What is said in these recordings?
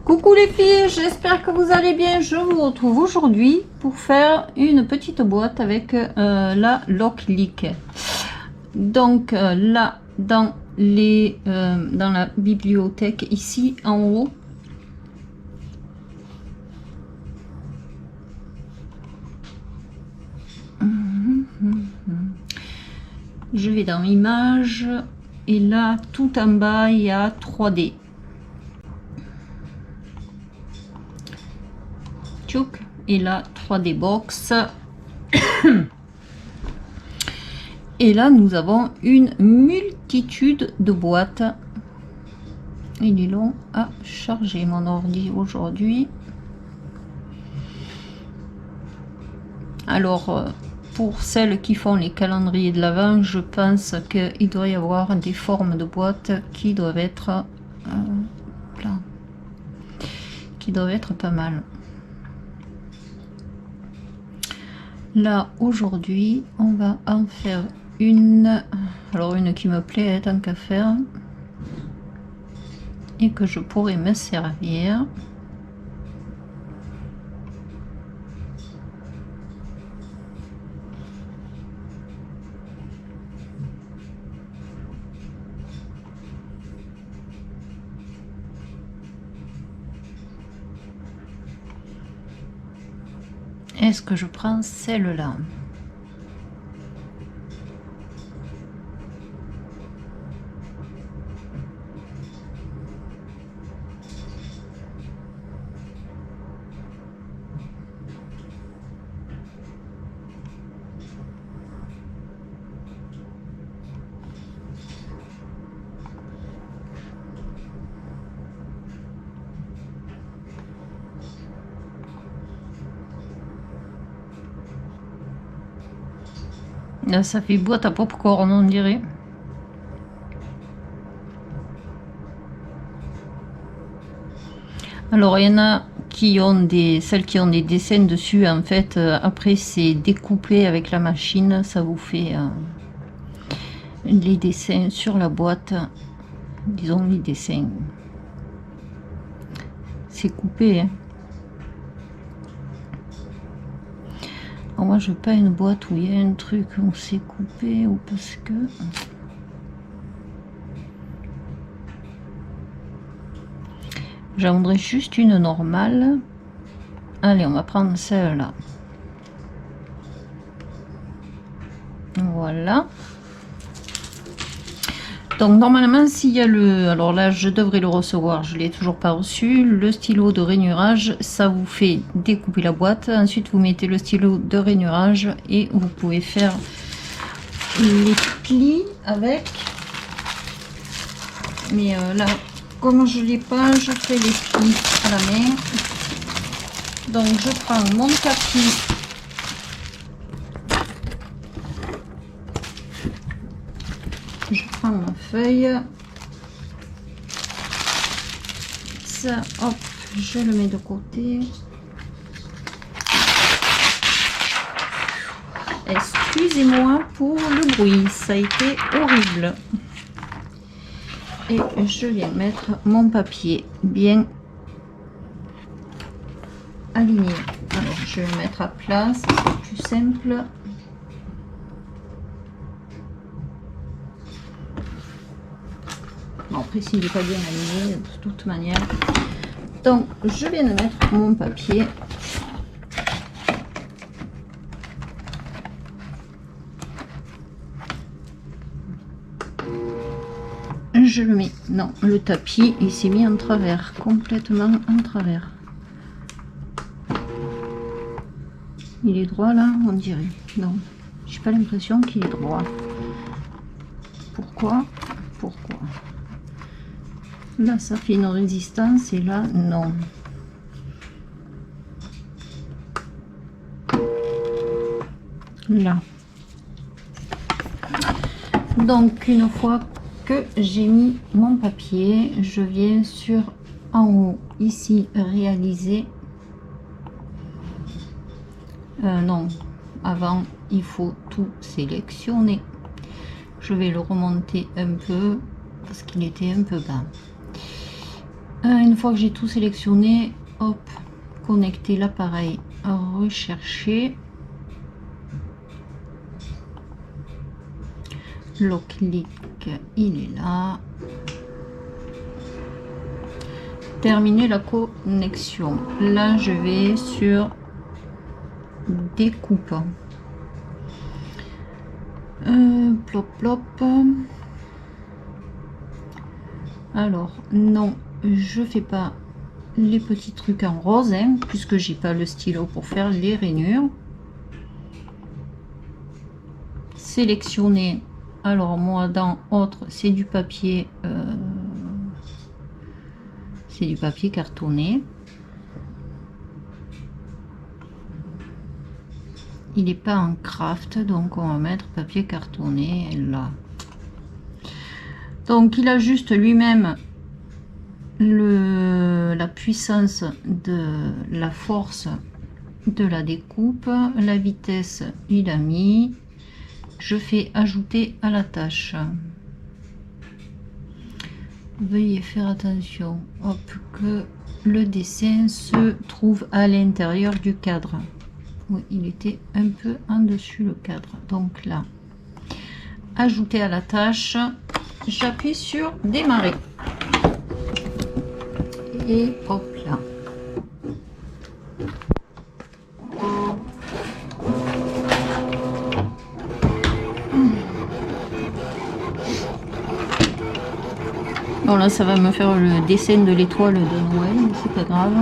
Coucou les filles, j'espère que vous allez bien. Je vous retrouve aujourd'hui pour faire une petite boîte avec la Locklick. Donc là, dans la bibliothèque, ici en haut, je vais dans images et là tout en bas il y a 3D. Et là 3D box. Et là nous avons une multitude de boîtes. Il est long à charger mon ordi aujourd'hui. Alors pour celles qui font les calendriers de l'Avent, je pense qu'il doit y avoir des formes de boîtes qui doivent être pas mal. Là aujourd'hui on va en faire une, alors une qui me plaît tant qu'à faire et que je pourrais me servir. Est-ce que je prends celle-là? Là, ça fait boîte à popcorn, on dirait. Alors, il y en a qui ont celles qui ont des dessins dessus. En fait, après, c'est découpé avec la machine. Ça vous fait les dessins sur la boîte. Disons les dessins. C'est coupé, hein. Alors moi je veux pas une boîte où il y a un truc où c'est coupé ou parce que j'en voudrais juste une normale. Allez, on va prendre celle-là. Voilà. Donc normalement s'il y a alors là je devrais le recevoir, je l'ai toujours pas reçu, le stylo de rainurage, ça vous fait découper la boîte, ensuite vous mettez le stylo de rainurage et vous pouvez faire les plis avec. Mais là comme je l'ai pas, je fais les plis à la main. Donc je prends mon tapis. Je prends ma feuille, ça, hop, je le mets de côté. Excusez-moi pour le bruit, ça a été horrible. Et je viens mettre mon papier bien aligné. Alors, je vais le mettre à plat, c'est plus simple. Après s'il n'est pas bien aligné de toute manière, donc je viens de mettre mon papier, je le mets, non le tapis il s'est mis en travers, complètement en travers, il est droit là on dirait, non j'ai pas l'impression qu'il est droit. Pourquoi là ça fait une résistance et là non. Là donc une fois que j'ai mis mon papier, je viens sur en haut ici réaliser. Non, avant il faut tout sélectionner. Je vais le remonter un peu parce qu'il était un peu bas. Une fois que j'ai tout sélectionné, hop, connecter l'appareil, rechercher. Le clic, il est là. Terminer la connexion. Là, je vais sur découpe. Plop plop. Alors non, je fais pas les petits trucs en rose, hein, puisque j'ai pas le stylo pour faire les rainures. Sélectionner. Alors moi dans autre, c'est du papier cartonné. Il n'est pas en craft, donc on va mettre papier cartonné là. Donc il ajuste lui-même la puissance de la force de la découpe. La vitesse, il a mis. Je fais ajouter à la tâche. Veuillez faire attention, hop, que le dessin se trouve à l'intérieur du cadre. Oui, il était un peu en dessus le cadre. Donc là, ajouter à la tâche, j'appuie sur démarrer. Et hop là. Bon là, ça va me faire le dessin de l'étoile de Noël, mais c'est pas grave.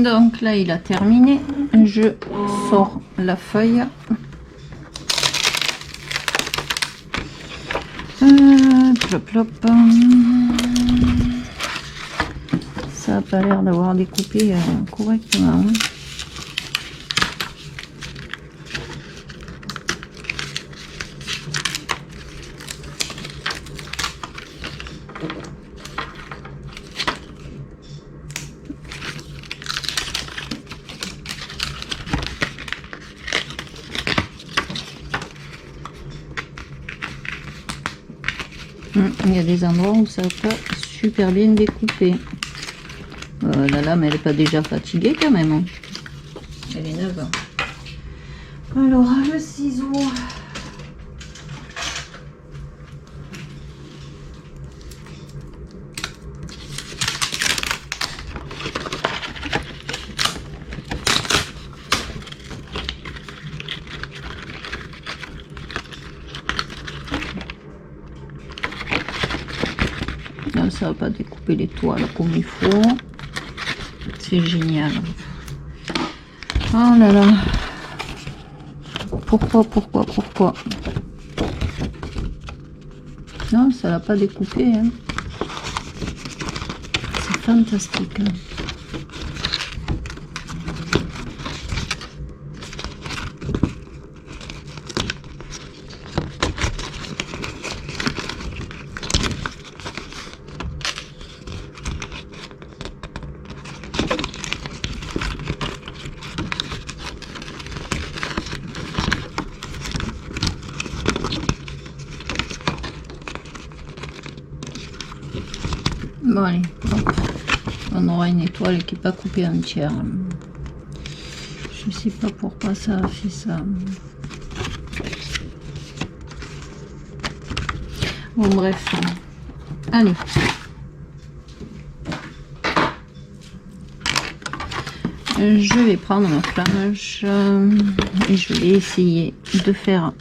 Donc là, il a terminé. Je sors la feuille. Plop, plop. Ça n'a pas l'air d'avoir découpé correctement. Il y a des endroits où ça n'a pas super bien découpé. La lame, elle n'est pas déjà fatiguée quand même. Hein. Elle est neuve. Alors, le ciseau. Là, ça va pas découper les toiles comme il faut. C'est génial. Oh là là. Pourquoi? Non, ça l'a pas découpé. Hein. C'est fantastique. Hein. Bon allez, hop. On aura une étoile qui n'est pas coupée entière. Je sais pas pourquoi ça a fait ça. Bon bref, allez. Je vais prendre ma planche et je vais essayer de faire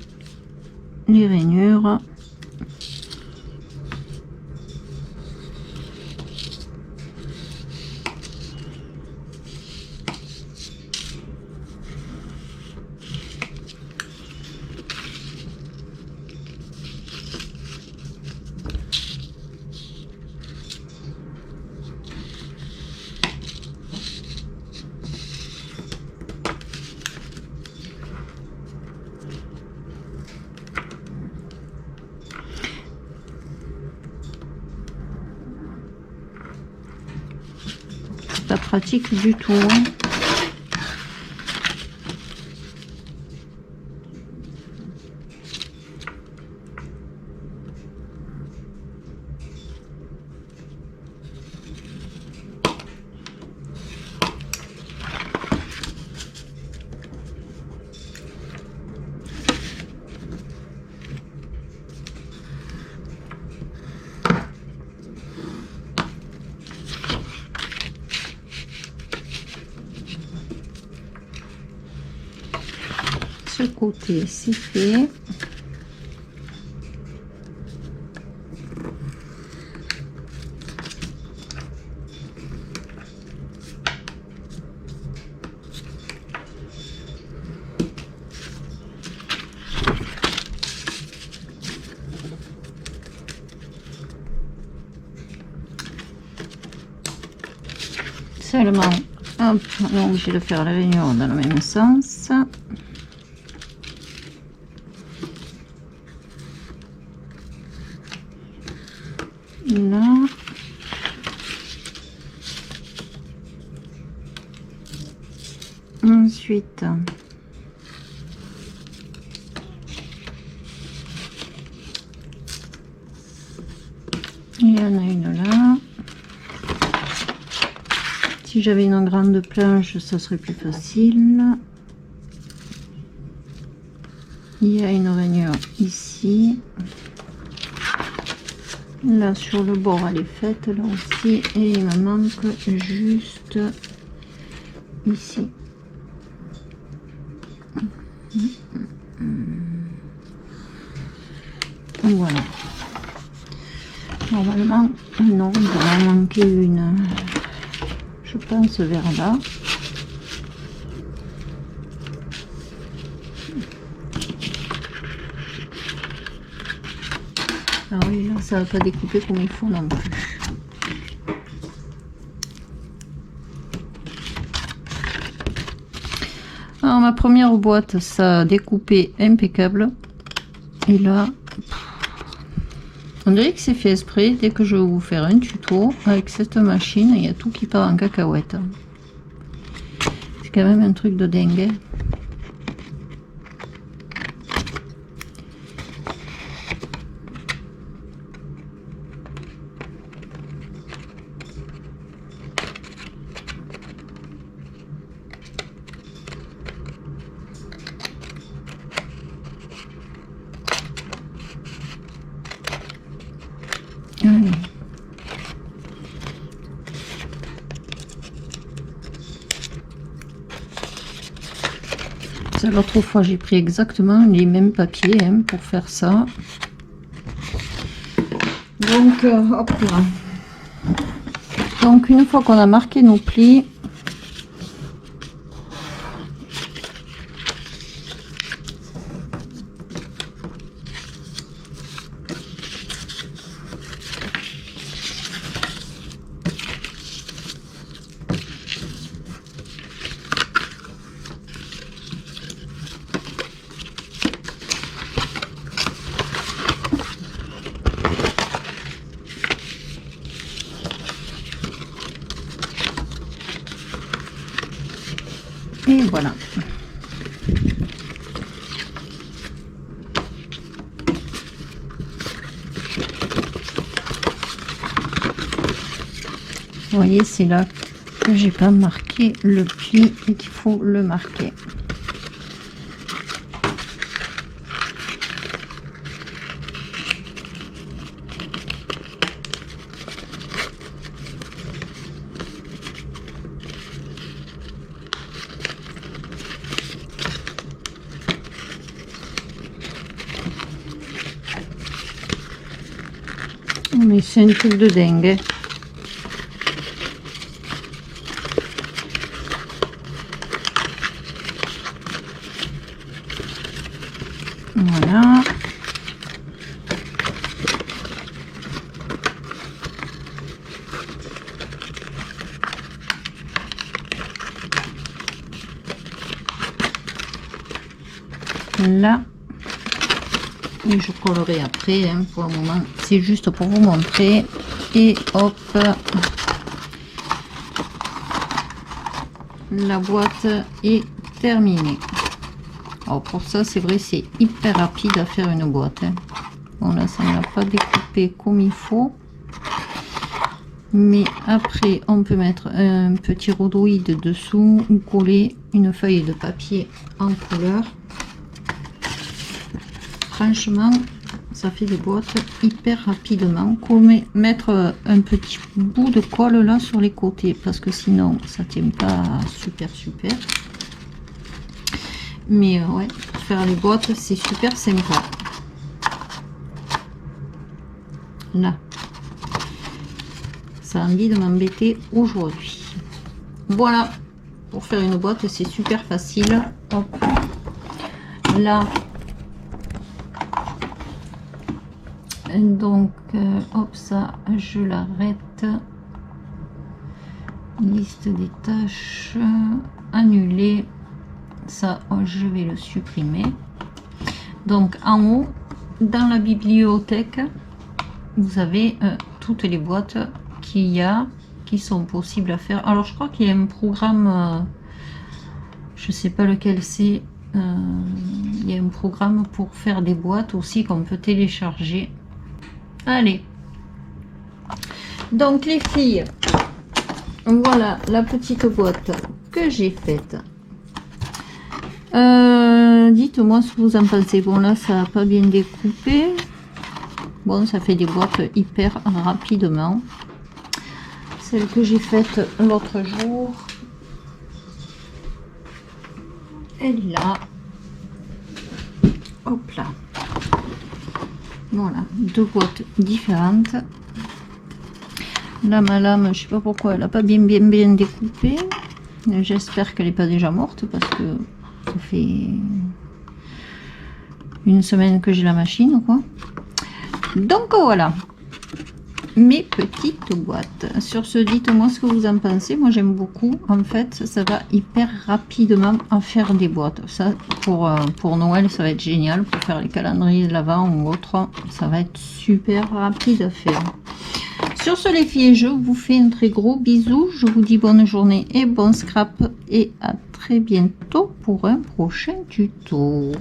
les rainures. pas pratique du tout. Hein. Ce côté c'est fait. Seulement, hop, on est obligé de faire la rainure dans le même sens. Là. Ensuite, il y en a une là. Si j'avais une grande planche, ça serait plus facile. Il y a une rainure ici. Là sur le bord elle est faite, là aussi, et il me manque juste ici. Voilà. Normalement, non, il va en manquer une. Je pense vers là. Ah oui, là, ça va pas découper comme il faut non plus. Alors, ma première boîte, ça a découpé impeccable. Et là, on dirait que c'est fait exprès. Dès que je vais vous faire un tuto avec cette machine, il y a tout qui part en cacahuète. C'est quand même un truc de dingue. Allez. L'autre fois j'ai pris exactement les mêmes papiers hein, pour faire ça. Donc hop là. Donc une fois qu'on a marqué nos plis, et voilà. Vous voyez, c'est là que j'ai pas marqué le pli et qu'il faut le marquer. Mais c'est un truc de dingue. Voilà. Là. Et je collerai après, hein, pour le moment c'est juste pour vous montrer. Et hop, la boîte est terminée. Alors pour ça, c'est vrai, c'est hyper rapide à faire une boîte, hein. Bon là, ça ne l'a pas découpé comme il faut. Mais après, on peut mettre un petit rhodoïde dessous ou coller une feuille de papier en couleur. Franchement, ça fait des boîtes hyper rapidement. Mettre un petit bout de colle là sur les côtés parce que sinon ça tient pas super. Mais ouais, faire les boîtes c'est super sympa. Là, ça a envie de m'embêter aujourd'hui. Voilà, pour faire une boîte c'est super facile. Hop. Là, donc hop, ça je l'arrête. Liste des tâches, annuler, ça je vais le supprimer. Donc en haut dans la bibliothèque vous avez toutes les boîtes qu'il y a qui sont possibles à faire. Alors je crois qu'il y a un programme, je sais pas lequel c'est, il y a un programme pour faire des boîtes aussi qu'on peut télécharger. Allez, donc les filles, voilà la petite boîte que j'ai faite. Dites-moi ce que vous en pensez. Bon là ça n'a pas bien découpé. Bon, ça fait des boîtes hyper rapidement. Celle que j'ai faite l'autre jour, elle est là. Hop là. Voilà, deux boîtes différentes. Là, ma lame, je sais pas pourquoi elle n'a pas bien découpé. J'espère qu'elle n'est pas déjà morte parce que ça fait une semaine que j'ai la machine, quoi. Donc voilà, mes petites boîtes. Sur ce, dites-moi ce que vous en pensez. Moi j'aime beaucoup. En fait, ça va hyper rapidement à faire des boîtes. Ça, pour Noël, ça va être génial. Pour faire les calendriers de l'Avent ou autre, ça va être super rapide à faire. Sur ce, les filles, je vous fais un très gros bisou. Je vous dis bonne journée et bon scrap. Et à très bientôt pour un prochain tuto.